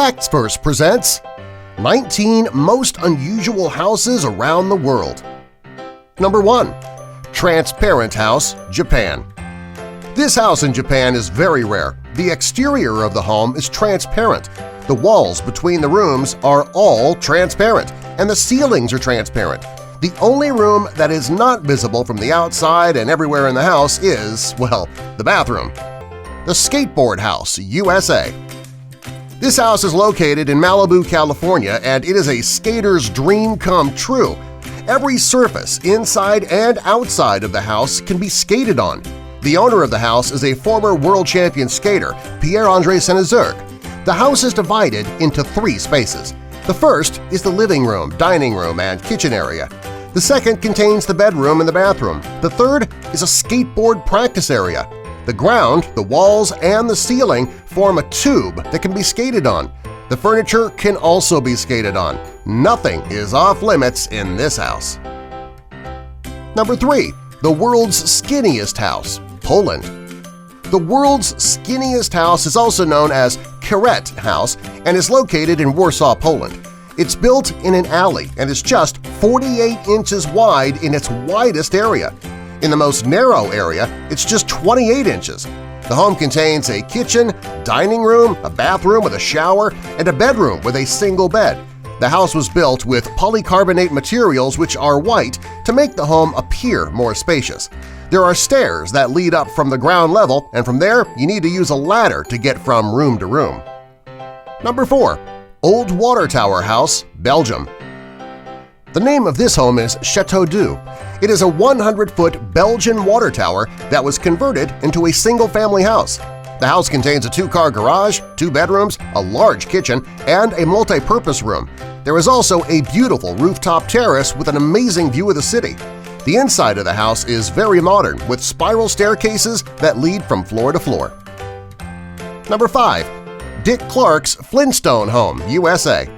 Facts Verse presents 19 Most Unusual Houses Around the World. Number 1. Transparent House, Japan. This house in Japan is very rare. The exterior of the home is transparent. The walls between the rooms are all transparent, and the ceilings are transparent. The only room that is not visible from the outside and everywhere in the house is, well, the bathroom. The Skateboard House, USA. This house is located in Malibu, California, and it is a skater's dream come true. Every surface inside and outside of the house can be skated on. The owner of the house is a former world champion skater, Pierre-Andre Saint-Exergue. The house is divided into 3 spaces. The first is the living room, dining room, and kitchen area. The second contains the bedroom and the bathroom. The third is a skateboard practice area. The ground, the walls, and the ceiling form a tube that can be skated on. The furniture can also be skated on. Nothing is off-limits in this house. Number 3. The world's skinniest house, Poland. The world's skinniest house is also known as KHAO House and is located in Warsaw, Poland. It's built in an alley and is just 48 inches wide in its widest area. In the most narrow area, it's just 28 inches. The home contains a kitchen, dining room, a bathroom with a shower, and a bedroom with a single bed. The house was built with polycarbonate materials which are white to make the home appear more spacious. There are stairs that lead up from the ground level, and from there you need to use a ladder to get from room to room. Number 4. Old Water Tower House, Belgium. The name of this home is Chateau d'Eau. It is a 100-foot Belgian water tower that was converted into a single-family house. The house contains a 2-car garage, 2 bedrooms, a large kitchen, and a multi-purpose room. There is also a beautiful rooftop terrace with an amazing view of the city. The inside of the house is very modern, with spiral staircases that lead from floor to floor. Number 5. Dick Clark's Flintstone Home, USA.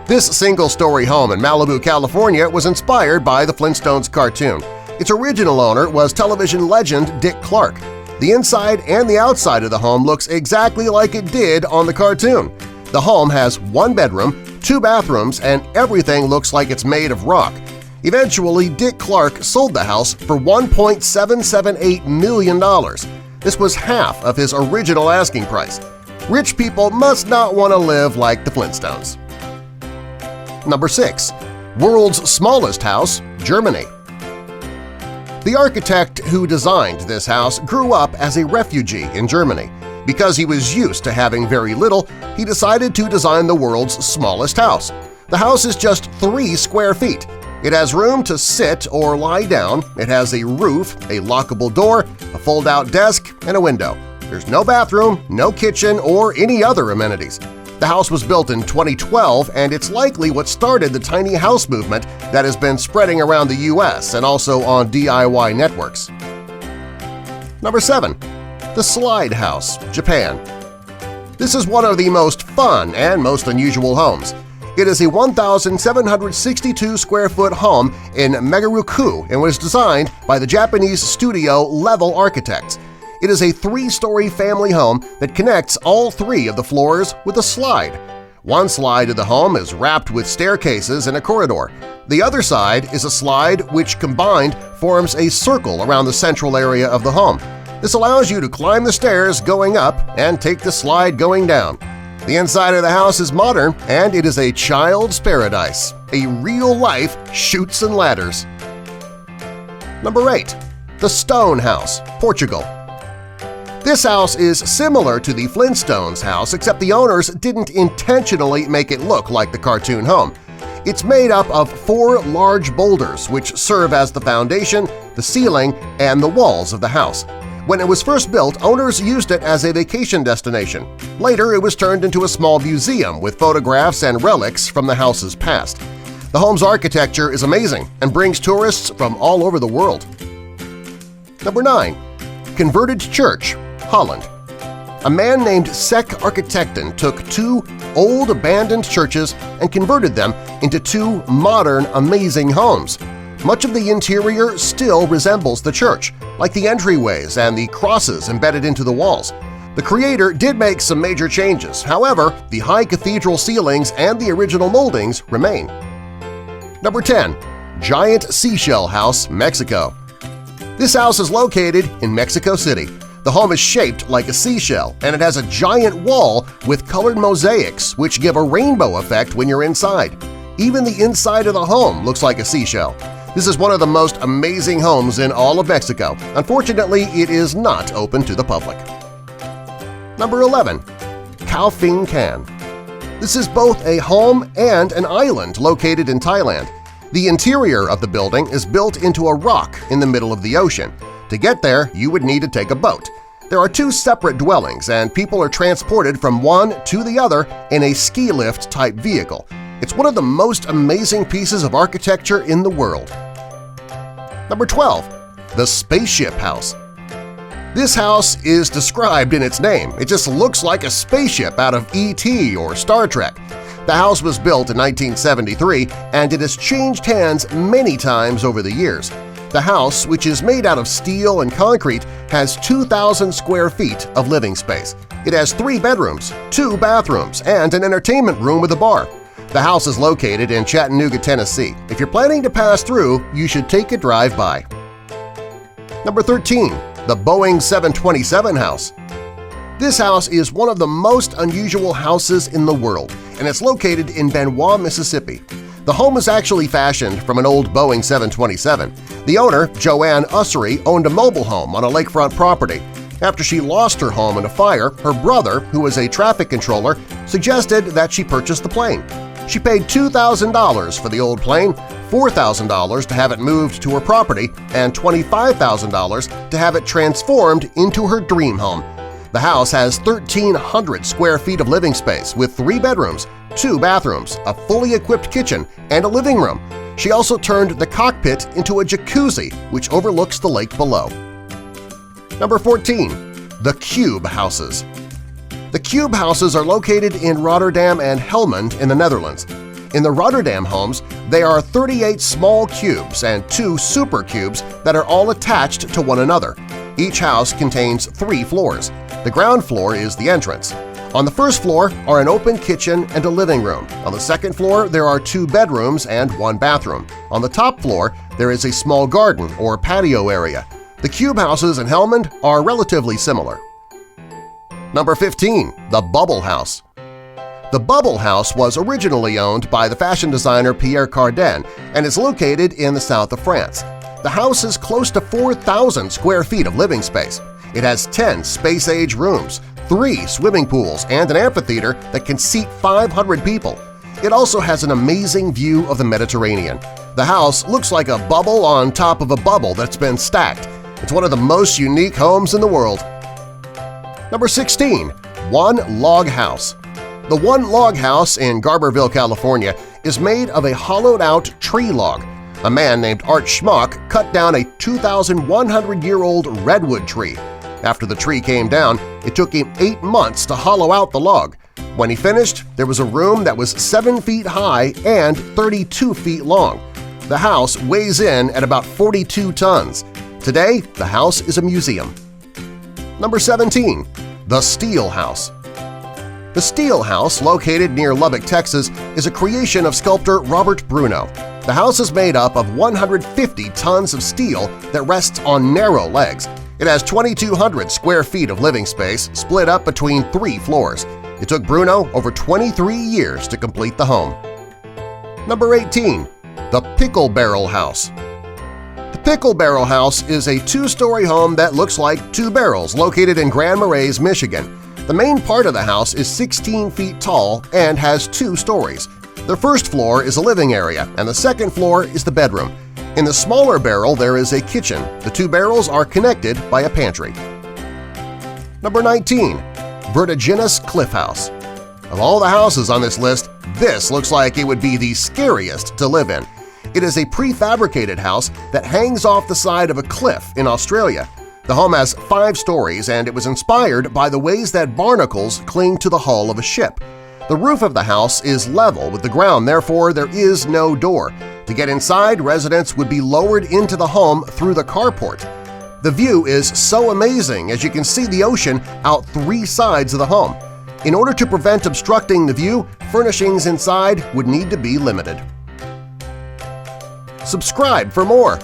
This single-story home in Malibu, California was inspired by the Flintstones cartoon. Its original owner was television legend Dick Clark. The inside and the outside of the home looks exactly like it did on the cartoon. The home has 1 bedroom, 2 bathrooms, and everything looks like it's made of rock. Eventually, Dick Clark sold the house for $1.778 million. This was half of his original asking price. Rich people must not want to live like the Flintstones. Number 6. World's Smallest House, Germany. The architect who designed this house grew up as a refugee in Germany. Because he was used to having very little, he decided to design the world's smallest house. The house is just 3 square feet. It has room to sit or lie down, it has a roof, a lockable door, a fold-out desk, and a window. There's no bathroom, no kitchen, or any other amenities. The house was built in 2012, and it's likely what started the tiny house movement that has been spreading around the U.S. and also on DIY networks. Number 7. The Slide House, Japan. This is one of the most fun and most unusual homes. It is a 1,762-square-foot home in Megaruku and was designed by the Japanese studio Level Architects. It is a 3-story family home that connects all 3 of the floors with a slide. One side of the home is wrapped with staircases and a corridor. The other side is a slide which combined forms a circle around the central area of the home. This allows you to climb the stairs going up and take the slide going down. The inside of the house is modern, and it is a child's paradise, a real-life Chutes and Ladders. Number 8. The Stone House, Portugal. This house is similar to the Flintstones house, except the owners didn't intentionally make it look like the cartoon home. It's made up of 4 large boulders which serve as the foundation, the ceiling, and the walls of the house. When it was first built, owners used it as a vacation destination. Later, it was turned into a small museum with photographs and relics from the house's past. The home's architecture is amazing and brings tourists from all over the world. Number 9. Converted Church, Holland. A man named Sek Architecten took 2 old abandoned churches and converted them into 2 modern, amazing homes. Much of the interior still resembles the church, like the entryways and the crosses embedded into the walls. The creator did make some major changes, however, the high cathedral ceilings and the original moldings remain. Number 10. Giant Seashell House, Mexico. This house is located in Mexico City. The home is shaped like a seashell, and it has a giant wall with colored mosaics which give a rainbow effect when you're inside. Even the inside of the home looks like a seashell. This is one of the most amazing homes in all of Mexico. Unfortunately, it is not open to the public. Number 11. KHAO Can. This is both a home and an island located in Thailand. The interior of the building is built into a rock in the middle of the ocean. To get there, you would need to take a boat. There are two separate dwellings, and people are transported from one to the other in a ski lift-type vehicle. It's one of the most amazing pieces of architecture in the world. Number 12. The Spaceship House. This house is described in its name. It just looks like a spaceship out of E.T. or Star Trek. The house was built in 1973, and it has changed hands many times over the years. The house, which is made out of steel and concrete, has 2,000 square feet of living space. It has 3 bedrooms, 2 bathrooms, and an entertainment room with a bar. The house is located in Chattanooga, Tennessee. If you're planning to pass through, you should take a drive by. Number 13. The Boeing 727 House. This house is one of the most unusual houses in the world, and it's located in Benoit, Mississippi. The home is actually fashioned from an old Boeing 727. The owner, Joanne Ussery, owned a mobile home on a lakefront property. After she lost her home in a fire, her brother, who was a traffic controller, suggested that she purchase the plane. She paid $2,000 for the old plane, $4,000 to have it moved to her property, and $25,000 to have it transformed into her dream home. The house has 1,300 square feet of living space with 3 bedrooms, 2 bathrooms, a fully equipped kitchen, and a living room. She also turned the cockpit into a jacuzzi, which overlooks the lake below. Number 14. The Cube Houses. The Cube Houses are located in Rotterdam and Helmond in the Netherlands. In the Rotterdam homes, there are 38 small cubes and 2 super cubes that are all attached to one another. Each house contains 3 floors. The ground floor is the entrance. On the first floor are an open kitchen and a living room. On the second floor, there are 2 bedrooms and 1 bathroom. On the top floor, there is a small garden or patio area. The cube houses in Helmond are relatively similar. Number 15. The Bubble House. The Bubble House was originally owned by the fashion designer Pierre Cardin and is located in the south of France. The house is close to 4,000 square feet of living space. It has 10 space-age rooms, 3 swimming pools, and an amphitheater that can seat 500 people. It also has an amazing view of the Mediterranean. The house looks like a bubble on top of a bubble that's been stacked. It's one of the most unique homes in the world. Number 16. One Log House. The One Log House in Garberville, California is made of a hollowed-out tree log. A man named Art Schmock cut down a 2,100-year-old redwood tree. After the tree came down, it took him 8 months to hollow out the log. When he finished, there was a room that was 7 feet high and 32 feet long. The house weighs in at about 42 tons. Today, the house is a museum. Number 17. The Steel House. The Steel House, located near Lubbock, Texas, is a creation of sculptor Robert Bruno. The house is made up of 150 tons of steel that rests on narrow legs. It has 2,200 square feet of living space split up between 3 floors. It took Bruno over 23 years to complete the home. Number 18. The Pickle Barrel House. The Pickle Barrel House is a 2-story home that looks like 2 barrels located in Grand Marais, Michigan. The main part of the house is 16 feet tall and has 2 stories. The first floor is a living area, and the second floor is the bedroom. In the smaller barrel, there is a kitchen. The 2 barrels are connected by a pantry. Number 19. Vertiginous Cliff House. Of all the houses on this list, this looks like it would be the scariest to live in. It is a prefabricated house that hangs off the side of a cliff in Australia. The home has 5 stories, and it was inspired by the ways that barnacles cling to the hull of a ship. The roof of the house is level with the ground, therefore there is no door. To get inside, residents would be lowered into the home through the carport. The view is so amazing as you can see the ocean out 3 sides of the home. In order to prevent obstructing the view, furnishings inside would need to be limited. Subscribe for more!